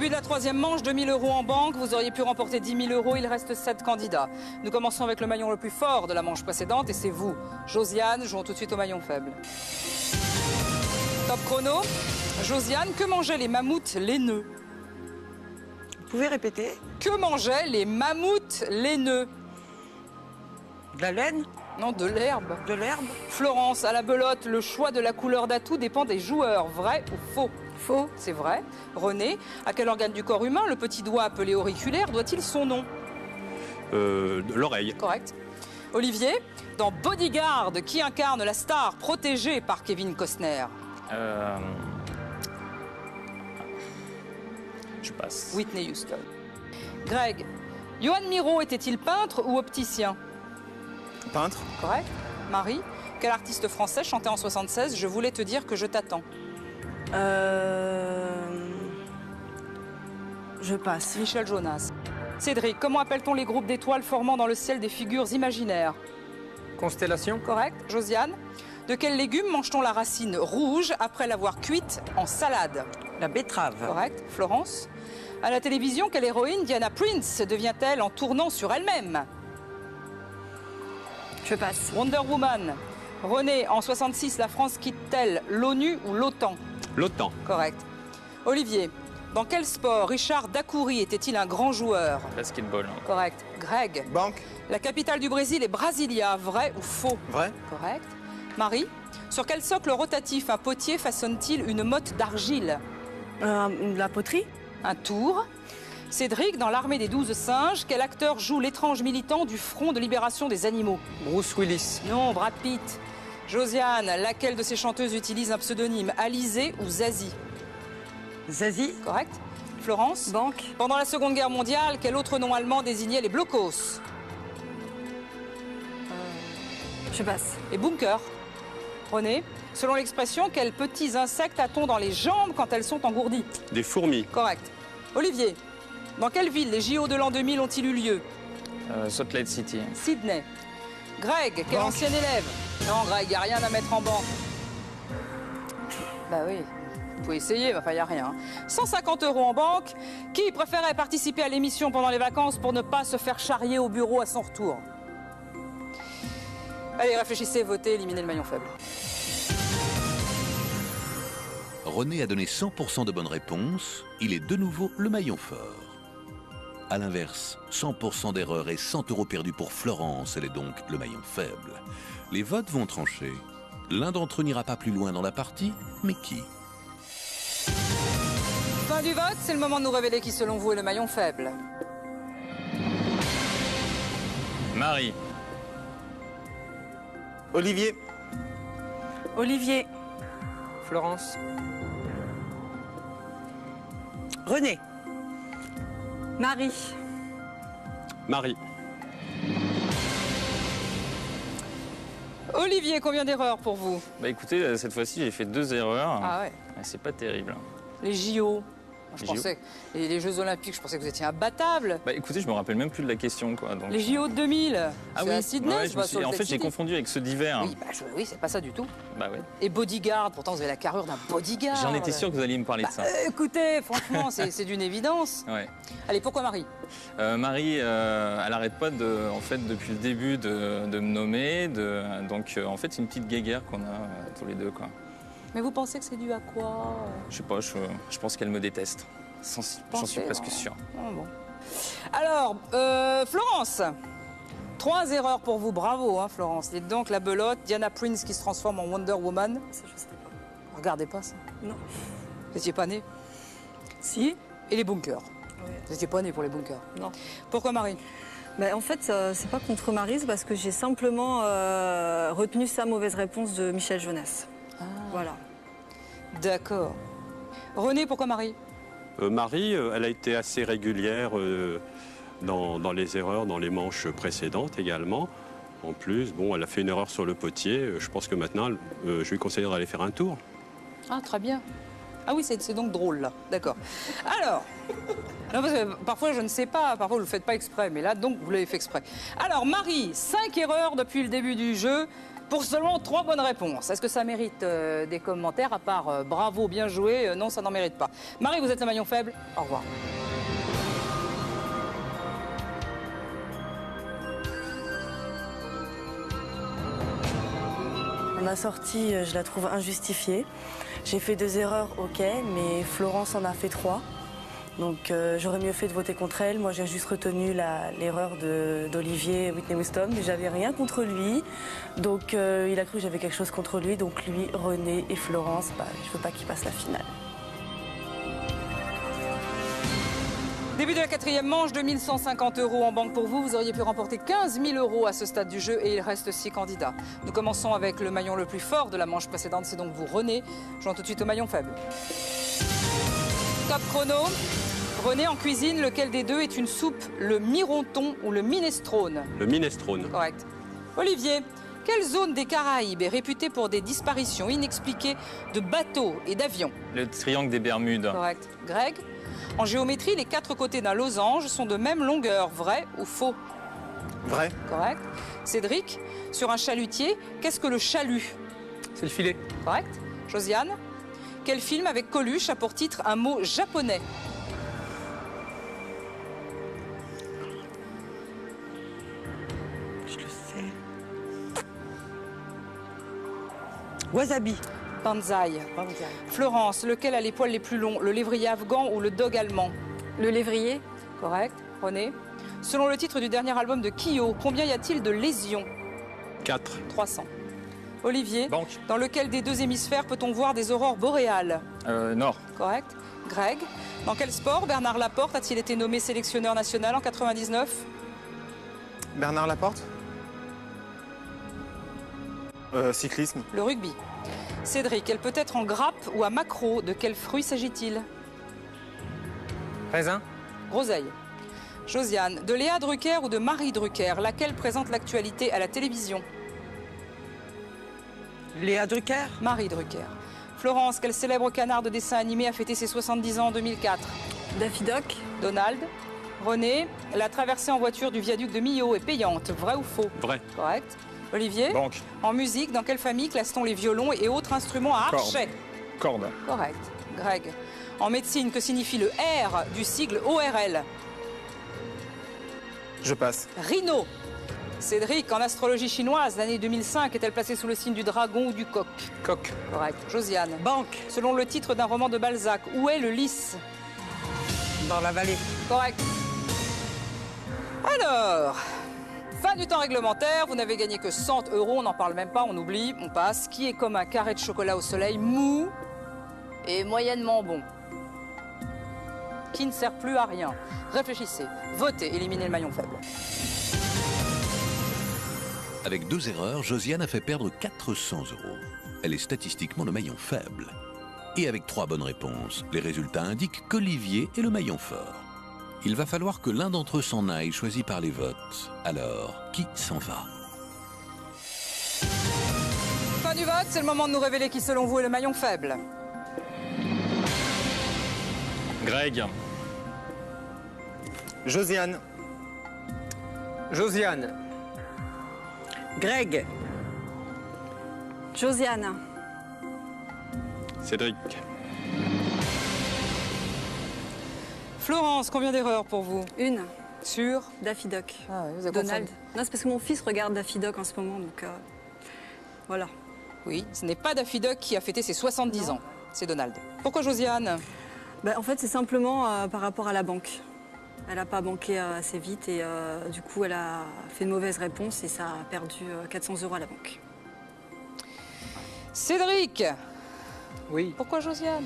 Début de la troisième manche, 2 000 € en banque. Vous auriez pu remporter 10 000 €. Il reste 7 candidats. Nous commençons avec le maillon le plus fort de la manche précédente et c'est vous. Josiane, jouons tout de suite au maillon faible. Top chrono. Josiane, que mangeaient les mammouths laineux? Vous pouvez répéter? Que mangeaient les mammouths laineux? De la laine? Non, de l'herbe. De l'herbe? Florence, à la belote, le choix de la couleur d'atout dépend des joueurs. Vrai ou faux? Faux. C'est vrai. René, à quel organe du corps humain le petit doigt appelé auriculaire doit-il son nom? L'oreille. Correct. Olivier, dans Bodyguard, qui incarne la star protégée par Kevin Costner? Je passe. Whitney Houston. Greg, Johan Miro était-il peintre ou opticien? Peintre. Correct. Marie, quel artiste français chantait en 76 « Je voulais te dire que je t'attends » Je passe. Michel Jonas. Cédric, comment appelle-t-on les groupes d'étoiles formant dans le ciel des figures imaginaires? Constellation. Correct. Josiane, de quel légume mange-t-on la racine rouge après l'avoir cuite en salade? La betterave. Correct. Florence, à la télévision, quelle héroïne Diana Prince devient-elle en tournant sur elle-même? Je passe. Wonder Woman. René, en 66, la France quitte-t-elle l'ONU ou l'OTAN? L'OTAN. Correct. Olivier, dans quel sport Richard Dacoury était-il un grand joueur? Basketball. Correct. Greg, Banque. la capitale du Brésil est Brasilia. Vrai ou faux? Vrai. Correct. Marie, sur quel socle rotatif un potier façonne-t-il une motte d'argile? La poterie. Un tour. Cédric, dans l'armée des 12 singes, quel acteur joue l'étrange militant du Front de libération des animaux? Bruce Willis. Non, Brad Pitt. Josiane, laquelle de ces chanteuses utilise un pseudonyme? Alizée ou Zazie? Zazie. Correct. Florence, Banque. pendant la Seconde Guerre mondiale, quel autre nom allemand désignait les blocos? Je passe. Les bunkers. René, selon l'expression, quels petits insectes a-t-on dans les jambes quand elles sont engourdies? Des fourmis. Correct. Olivier, dans quelle ville les JO de l'an 2000 ont-ils eu lieu? Salt Lake City. Sydney. Greg, quel ancien élève? Non, Greg, il n'y a rien à mettre en banque. Bah oui, vous pouvez essayer, mais enfin, il n'y a rien. 150 € en banque. Qui préférait participer à l'émission pendant les vacances pour ne pas se faire charrier au bureau à son retour? Allez, réfléchissez, votez, éliminez le maillon faible. René a donné 100% de bonnes réponses. Il est de nouveau le maillon fort. A l'inverse, 100% d'erreurs et 100 € perdus pour Florence. Elle est donc le maillon faible. Les votes vont trancher. L'un d'entre eux n'ira pas plus loin dans la partie, mais qui? Fin du vote, c'est le moment de nous révéler qui, selon vous, est le maillon faible. Marie. Olivier. Olivier. Florence. René. Marie. Marie. Olivier, combien d'erreurs pour vous? Bah écoutez, cette fois-ci, j'ai fait 2 erreurs. Ah ouais. C'est pas terrible. Les JO. Je Les pensais, et les Jeux Olympiques, je pensais que vous étiez imbattable. Bah écoutez, je me rappelle même plus de la question, quoi. Donc... Les JO de 2000, c'est à Sydney, ouais, c'est pas sur le en fait, Salt j'ai City. confondu avec ceux d'hiver. Oui, bah, oui, c'est pas ça du tout. Bah ouais. Et Bodyguard, pourtant vous avez la carrure d'un bodyguard. J'en étais sûr que vous alliez me parler de ça. Écoutez, franchement, c'est d'une évidence. Ouais. Allez, pourquoi Marie? Marie, elle arrête pas en fait, depuis le début de me nommer. Donc, en fait, c'est une petite guéguerre qu'on a tous les deux, quoi. Mais vous pensez que c'est dû à quoi? Je sais pas, je pense qu'elle me déteste. J'en suis presque sûr. Oh, bon. Alors, Florence, 3 erreurs pour vous, bravo hein, Florence. Et donc la belote, Diana Prince qui se transforme en Wonder Woman. Ça, je sais pas. Regardez pas ça. Non. Vous n'étiez pas né? Si. Et les bunkers. Oui. Vous n'étiez pas né pour les bunkers. Non. Pourquoi Marie? En fait, c'est pas contre Marie, c'est parce que j'ai simplement retenu sa mauvaise réponse de Michel Jonas. Ah. Voilà. D'accord. René, pourquoi Marie? Marie, elle a été assez régulière dans les erreurs, dans les manches précédentes également. En plus, bon, elle a fait une erreur sur le potier. Je pense que maintenant, je lui conseillerais d'aller faire un tour. Ah, très bien. Ah oui, c'est donc drôle, là. D'accord. Alors, non, parce que parfois, je ne sais pas, parfois, vous ne le faites pas exprès, mais là, donc, vous l'avez fait exprès. Alors, Marie, 5 erreurs depuis le début du jeu. pour seulement 3 bonnes réponses. Est-ce que ça mérite des commentaires à part bravo, bien joué? Non, ça n'en mérite pas. Marie, vous êtes le maillon faible. Au revoir. Ma sortie, je la trouve injustifiée. J'ai fait 2 erreurs, ok, mais Florence en a fait 3. Donc j'aurais mieux fait de voter contre elle. Moi, j'ai juste retenu l'erreur d'Olivier Whitney Houston, mais j'avais rien contre lui. Donc il a cru que j'avais quelque chose contre lui. Donc lui, René et Florence, je veux pas qu'ils passent la finale. Début de la 4e manche, 2150 € en banque pour vous. Vous auriez pu remporter 15 000 € à ce stade du jeu et il reste 6 candidats. Nous commençons avec le maillon le plus fort de la manche précédente, c'est donc vous, René. Jouons tout de suite au maillon faible. Top chrono. René, en cuisine, lequel des deux est une soupe, le mironton ou le minestrone? Le minestrone. Correct. Olivier, quelle zone des Caraïbes est réputée pour des disparitions inexpliquées de bateaux et d'avions? Le triangle des Bermudes. Correct. Greg, en géométrie, les 4 côtés d'un losange sont de même longueur. Vrai ou faux? Vrai. Correct. Cédric, sur un chalutier, qu'est-ce que le chalut? C'est le filet. Correct. Josiane, quel film avec Coluche a pour titre un mot japonais? Je le sais. Wasabi. Banzai. Florence, lequel a les poils les plus longs, le lévrier afghan ou le dog allemand? Le lévrier? Correct. René, selon le titre du dernier album de Kyo, combien y a-t-il de lésions? 4. 300. Olivier, Banque. dans lequel des 2 hémisphères peut-on voir des aurores boréales? Nord. Correct. Greg, dans quel sport Bernard Laporte a-t-il été nommé sélectionneur national en 99? Bernard Laporte. Cyclisme. Le rugby. Cédric, elle peut être en grappe ou à maquereau. De quel fruit s'agit-il? Raisin. Groseille. Josiane, de Léa Drucker ou de Marie Drucker, laquelle présente l'actualité à la télévision? Léa Drucker. Marie Drucker. Florence, quel célèbre canard de dessin animé a fêté ses 70 ans en 2004? Daffy Duck? Donald. René, la traversée en voiture du viaduc de Millau est payante. Vrai ou faux? Vrai. Correct. Olivier, Banque. en musique, dans quelle famille classe-t-on les violons et autres instruments à archet? Corde. Correct. Greg, en médecine, que signifie le R du sigle ORL? Je passe. Rhino. Cédric, en astrologie chinoise, l'année 2005 est-elle placée sous le signe du dragon ou du coq? Coq. Correct. Josiane, Banque. selon le titre d'un roman de Balzac, où est le lys? Dans la vallée. Correct. Alors, fin du temps réglementaire, vous n'avez gagné que 100 €, on n'en parle même pas, on oublie, on passe. Qui est comme un carré de chocolat au soleil, mou et moyennement bon? Qui ne sert plus à rien? Réfléchissez, votez, éliminez le maillon faible. Avec 2 erreurs, Josiane a fait perdre 400 €. Elle est statistiquement le maillon faible. Et avec 3 bonnes réponses, les résultats indiquent qu'Olivier est le maillon fort. Il va falloir que l'un d'entre eux s'en aille, choisi par les votes. Alors, qui s'en va? Fin du vote, c'est le moment de nous révéler qui, selon vous, est le maillon faible. Greg. Josiane. Josiane. Greg. Josiane. Cédric. Florence, combien d'erreurs pour vous? Une. Sur Daffy Duck. Ah, vous avez Donald. confondu. Non, c'est parce que mon fils regarde Daffy Duck en ce moment, donc voilà. Oui, ce n'est pas Daffy Duck qui a fêté ses 70 ans, c'est Donald. Pourquoi Josiane? En fait, c'est simplement par rapport à la banque. Elle n'a pas banqué assez vite et du coup, elle a fait une mauvaise réponse et ça a perdu 400 € à la banque. Cédric, Oui. pourquoi Josiane?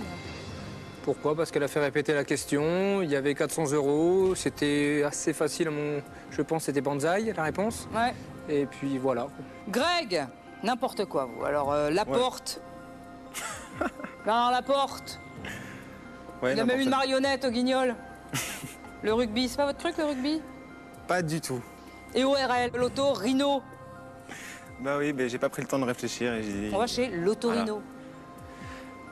Pourquoi? Parce qu'elle a fait répéter la question. Il y avait 400 €. C'était assez facile. Je pense que c'était Banzai, la réponse. Ouais. Et puis voilà. Greg, n'importe quoi vous. Alors, Laporte. Bernard Laporte. Ouais, Il a même n'importe une quoi. marionnette au Guignol. Le rugby, c'est pas votre truc le rugby? Pas du tout. Et ORL, l'auto, Rhino. Bah oui, mais j'ai pas pris le temps de réfléchir et j'ai dit... On va chez l'autorino.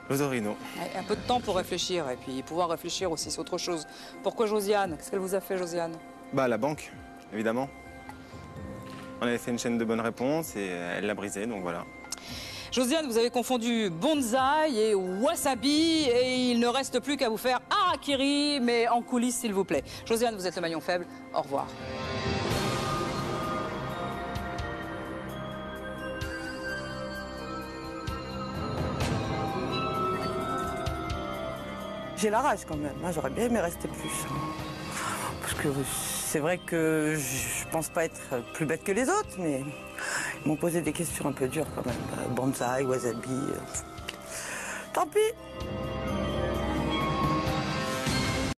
L'Otorino. Ouais, un peu de temps pour réfléchir et puis pouvoir réfléchir aussi, c'est autre chose. Pourquoi Josiane? Qu'est-ce qu'elle vous a fait, Josiane? Bah la banque, évidemment. On avait fait une chaîne de bonnes réponses et elle l'a brisée, donc voilà. Josiane, vous avez confondu bonsaï et wasabi et il ne reste plus qu'à vous faire harakiri, mais en coulisses s'il vous plaît. Josiane, vous êtes le maillon faible. Au revoir. J'ai la rage quand même, hein. J'aurais bien aimé rester plus. Parce que c'est vrai que je pense pas être plus bête que les autres, mais ils m'ont posé des questions un peu dures quand même. Bonsaï, wasabi. Tant pis.